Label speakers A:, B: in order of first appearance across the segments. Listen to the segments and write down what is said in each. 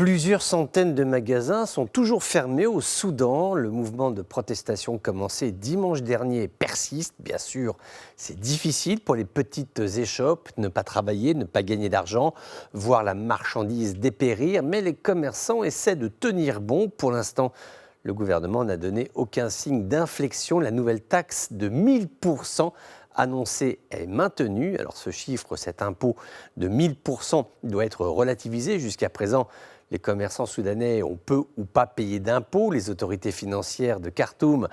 A: Plusieurs centaines de magasins sont toujours fermés au Soudan. Le mouvement de protestation commencé dimanche dernier persiste. Bien sûr, c'est difficile pour les petites échoppes, ne pas travailler, ne pas gagner d'argent, voir la marchandise dépérir. Mais les commerçants essaient de tenir bon. Pour l'instant, le gouvernement n'a donné aucun signe d'inflexion. La nouvelle taxe de 1000% annoncée est maintenue. Alors ce chiffre, cet impôt de 1000% doit être relativisé. Jusqu'à présent, les commerçants soudanais ont peu ou pas payé d'impôts. Les autorités financières de Khartoum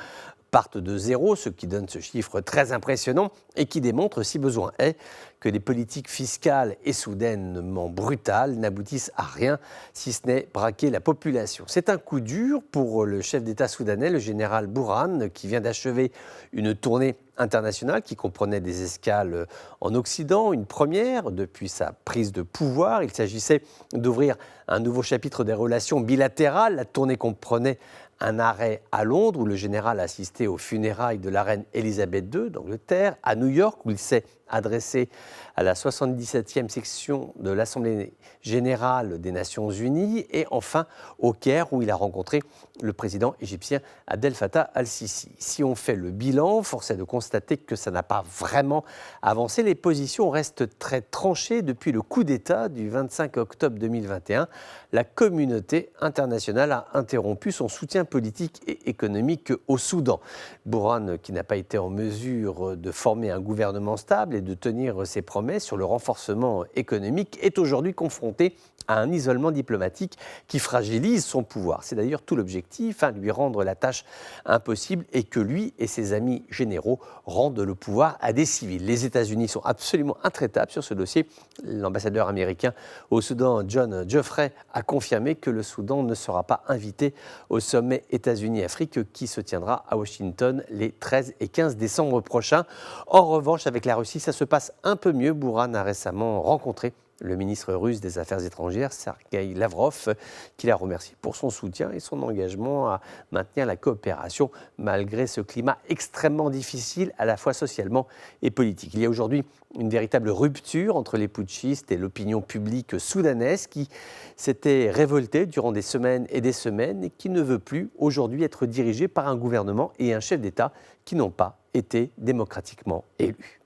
A: partent de zéro, ce qui donne ce chiffre très impressionnant et qui démontre, si besoin est, que les politiques fiscales et soudainement brutales n'aboutissent à rien, si ce n'est braquer la population. C'est un coup dur pour le chef d'État soudanais, le général Bourhan, qui vient d'achever une tournée internationale qui comprenait des escales en Occident, une première depuis sa prise de pouvoir. Il s'agissait d'ouvrir un nouveau chapitre des relations bilatérales. La tournée comprenait un arrêt à Londres où le général assistait aux funérailles de la reine Elisabeth II d'Angleterre, à New York où il s'est adressé à la 77e section de l'Assemblée générale des Nations Unies et enfin au Caire où il a rencontré le président égyptien Abdel Fattah al-Sisi. Si on fait le bilan, force est de constater que ça n'a pas vraiment avancé. Les positions restent très tranchées depuis le coup d'État du 25 octobre 2021. La communauté internationale a interrompu son soutien politique et économique au Soudan. Bourhan, qui n'a pas été en mesure de former un gouvernement stable et de tenir ses promesses sur le renforcement économique, est aujourd'hui confronté à un isolement diplomatique qui fragilise son pouvoir. C'est d'ailleurs tout l'objectif, lui rendre la tâche impossible et que lui et ses amis généraux rendent le pouvoir à des civils. Les États-Unis sont absolument intraitables sur ce dossier. L'ambassadeur américain au Soudan, John Geoffrey, a confirmé que le Soudan ne sera pas invité au sommet États-Unis-Afrique qui se tiendra à Washington les 13 et 15 décembre prochains. En revanche, avec la Russie, ça se passe un peu mieux. Bourhan a récemment rencontré le ministre russe des Affaires étrangères, Sergueï Lavrov, qui l'a remercié pour son soutien et son engagement à maintenir la coopération malgré ce climat extrêmement difficile, à la fois socialement et politique. Il y a aujourd'hui une véritable rupture entre les putschistes et l'opinion publique soudanaise qui s'était révoltée durant des semaines et qui ne veut plus aujourd'hui être dirigée par un gouvernement et un chef d'État qui n'ont pas été démocratiquement élus.